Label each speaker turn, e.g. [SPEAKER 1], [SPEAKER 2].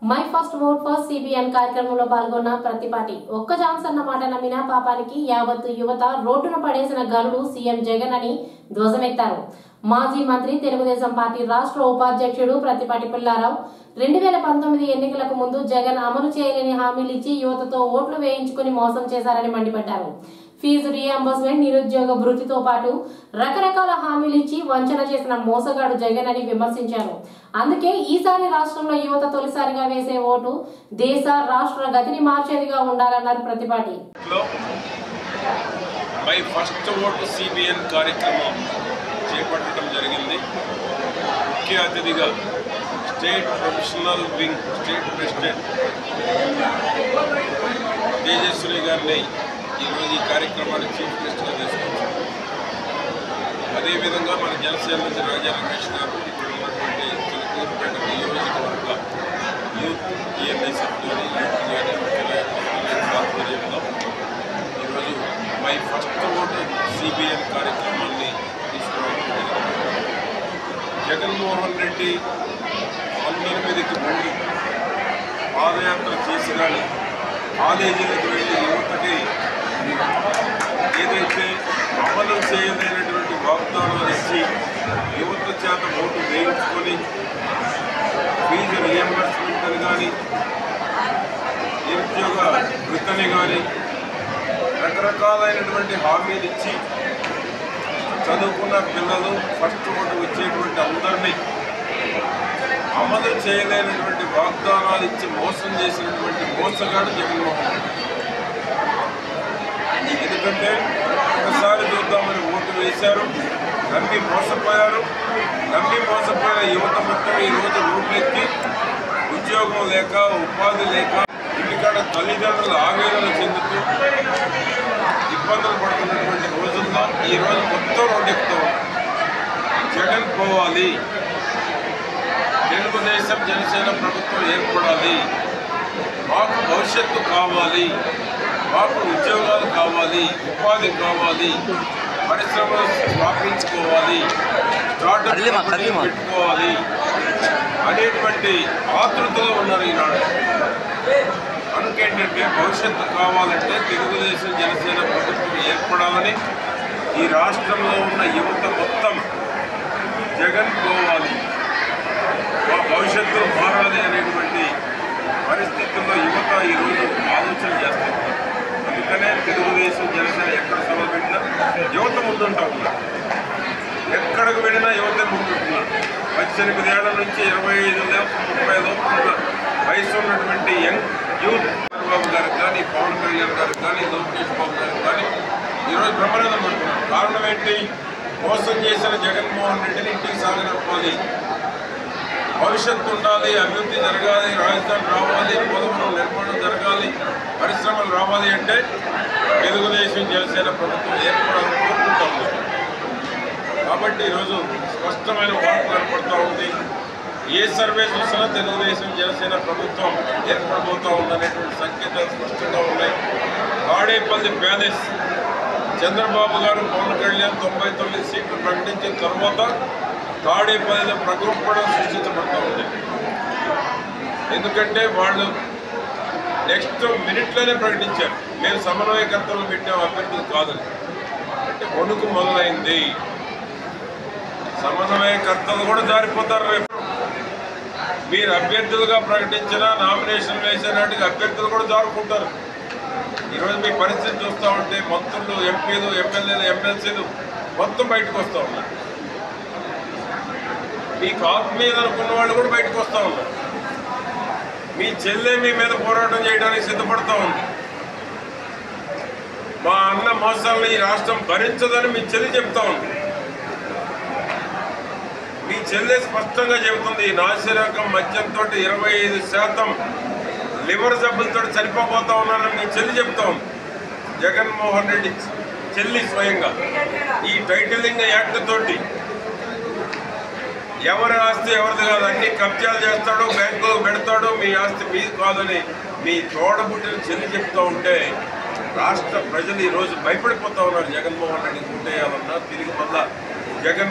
[SPEAKER 1] My first vote for CBN కార్యక్రమంలో పాల్గొన్న ప్రతిపాటి ఒక్క ఛాన్స్ అన్న మాట నమ్మిన పాపానికి యావత్తు యువత రోడ్డున పడేసిన గనుడు సీఎం జగన్ అని ధ్వజమెత్తారు. మాజీ మంత్రి తెలుగుదేశం పార్టీ రాష్ట్ర ఉపాధ్యక్షుడు ప్రతిపాటి పుల్లారావు 2019 ఎన్నికలకు ముందు జగన్ అమలు చేయలేని హామీలు ఇచ్చి యువతతో ఓట్లు వేయించుకుని మోసం చేశారని మండిపడ్డారు. ఫీజు రీఎంబర్స్మెంట్, నిరుద్యోగ భృతితో పాటు రకరకాల హామీలు ఇచ్చి వంచన చేసిన మోసగాడు జగన్ అని విమర్శించారు. అందుకే ఈసారి రాష్ట్రంలో యువత తొలిసారిగా వేసే ఓటు దేశ రాష్ట్ర గతిని మార్చేదిగా ఉండాలన్నారు Prathipati.
[SPEAKER 2] My first vote CBN కార్యక్రమం చేపట్టడం జరిగింది. ముఖ్య అతిథిగా state professional wing state president Tejaswini గారిని ఈరోజు ఈ కార్యక్రమాన్ని చీఫ్ గెస్ట్గా తీసుకొచ్చారు. అదేవిధంగా మన జనసేన నుంచి రాజా రమేష్ గారు, ఇక్కడ ఉన్నటువంటి చిలకూరుపేట నియోజకవర్గ యూత్ ENSF-లోని యూత్ కానీ ఆధ్వర్యంలో ఈరోజు మై ఫస్ట్ ఓటు సిబిఎన్ కార్యక్రమాన్ని తీసుకురావడం జరిగింది. జగన్మోహన్ రెడ్డి 19కి ముందు పాదయాత్ర చేసి కానీ కాలేజీలకు వెళ్ళి యువతకి ఏదైతే అమలు చేయలేనటువంటి వాగ్దానాలు ఇచ్చి యువత చేత ఓటు వేయించుకొని ఫీజు రీఎంబర్స్మెంట్ అని కానీ నిరుద్యోగ వృత్తిని కానీ రకరకాలైనటువంటి హామీలు ఇచ్చి చదువుకున్న పిల్లలు ఫస్ట్ ఓటు వచ్చేటువంటి అందరినీ అమలు చేయలేనటువంటి వాగ్దానాలు ఇచ్చి మోసం చేసినటువంటి మోసగాడు జగన్మోహన్ రెడ్డి. ఎందుకంటే ఒకసారి చూద్దామని ఓటు వేశారు, నమ్మి మోసపోయారు. నమ్మి మోసపోయిన యువత మొత్తం ఈరోజు రోడ్లెక్కి ఉద్యోగం లేక ఉపాధి లేక ఇంటికాడ తల్లిదండ్రులు ఆవేదన చెందుతూ ఇబ్బందులు పడుతున్నటువంటి రోజుల్లో ఈరోజు మొత్తం రోడ్డెక్కుతూ జగన్ పోవాలి, తెలుగుదేశం జనసేన ప్రభుత్వం ఏర్పడాలి, మాకు భవిష్యత్తు కావాలి, మాకు ఉద్యోగాలు కావాలి, ఉపాధి కావాలి, పరిశ్రమలు స్థాపించుకోవాలి, స్టార్టప్ పెట్టుకోవాలి అనేటువంటి ఆతృతలో ఉన్నారు ఈనాడు. అందుకేంటంటే భవిష్యత్తు కావాలంటే తెలుగుదేశం జనసేన ప్రభుత్వం ఏర్పడాలని ఈ రాష్ట్రంలో ఉన్న యువత మొత్తం జగన్ పోవాలి, మా భవిష్యత్తు మారాలి అనేటువంటి పరిస్థితుల్లో యువత ఈరోజు ఆలోచన చేస్తారు. అందుకనే తెలుగుదేశం జనసేన ఎక్కడ సభలు పెట్టినా యువత ముందుంటా ఉన్నారు. ఎక్కడికి వెళ్ళినా యువత ముందుంటున్నారు. 18 ఏళ్ల నుంచి 25 లోపు 30 లోపు వయసు ఉన్నటువంటి యంగ్ యూత్ చంద్రబాబు గారికి కానీ, పవన్ కళ్యాణ్ గారికి కానీ, లోకేష్ బాబు గారికి కానీ ఈరోజు బ్రహ్మరథం పడుతున్నారు. కారణం ఏంటి? మోసం చేసిన జగన్మోహన్ రెడ్డిని ఇంటికి సాగనంపాలి, భవిష్యత్తు ఉండాలి, అభివృద్ధి జరగాలి, రాజధాని రావాలి, పోలవరం నిర్మాణం జరగాలి, పరిశ్రమలు రావాలి అంటే తెలుగుదేశం జనసేన ప్రభుత్వం ఏర్పడాలని కోరుకుంటా ఉంది. కాబట్టి ఈరోజు స్పష్టమైన వార్త ఏర్పడుతూ ఉంది. ఏ సర్వే చూసినా తెలుగుదేశం జనసేన ప్రభుత్వం ఏర్పడబోతూ ఉందనేటువంటి సంకేతాలు స్పష్టంగా ఉన్నాయి. తాడేపల్లి ప్యాలెస్ చంద్రబాబు గారు, పవన్ కళ్యాణ్ 99 సీట్లు ప్రకటించిన తర్వాత తాడేపల్లిలో ప్రకంపనం సృష్టించబడతా ఉంది. ఎందుకంటే వాళ్ళు నెక్స్ట్ మినిట్లోనే ప్రకటించారు, మేము సమన్వయకర్తలు పెట్టాం, అభ్యర్థులు కాదని. అంటే వణుకు మొదలైంది. సమన్వయకర్తలు కూడా జారిపోతారు. రేపు మీరు అభ్యర్థులుగా ప్రకటించిన నామినేషన్ వేసే నాటికి అభ్యర్థులు కూడా జారుకుంటారు. ఈరోజు మీ పరిస్థితి చూస్తూ ఉంటే మంత్రులు, ఎంపీలు, ఎమ్మెల్యేలు, ఎమ్మెల్సీలు మొత్తం బయటకు వస్తూ ఉన్నారు. మీకు ఆత్మీయత అనుకున్న వాళ్ళు కూడా బయటకు వస్తూ ఉన్నారు. మీ చెల్లె మీ మీద పోరాటం చేయడానికి సిద్ధపడుతూ ఉంది. మా అన్న మోసాలను ఈ రాష్ట్రం భరించదని మీ చెల్లి చెప్తా ఉంది. మీ చెల్లె స్పష్టంగా చెబుతుంది, నాసిరకం మద్యంతో 25% లివర్ జబ్బులతో చనిపోతా ఉన్నారని మీ చెల్లి చెప్తా ఉంది. జగన్మోహన్ రెడ్డి చెల్లి స్వయంగా ఈ టైటిలింగ్ యాక్ట్ తోటి ఎవరి ఆస్తి ఎవరిది కాదు, అన్ని కబ్జాలు చేస్తాడు, బ్యాంకులో పెడతాడు, మీ ఆస్తి మీది కాదని మీ తోడబుట్టిన చెల్లి చెప్తూ ఉంటే రాష్ట్ర ప్రజలు ఈరోజు భయపడిపోతా ఉన్నారు. జగన్మోహన్ రెడ్డి గుండేయాలన్నా తిరిగి మళ్ళా జగన్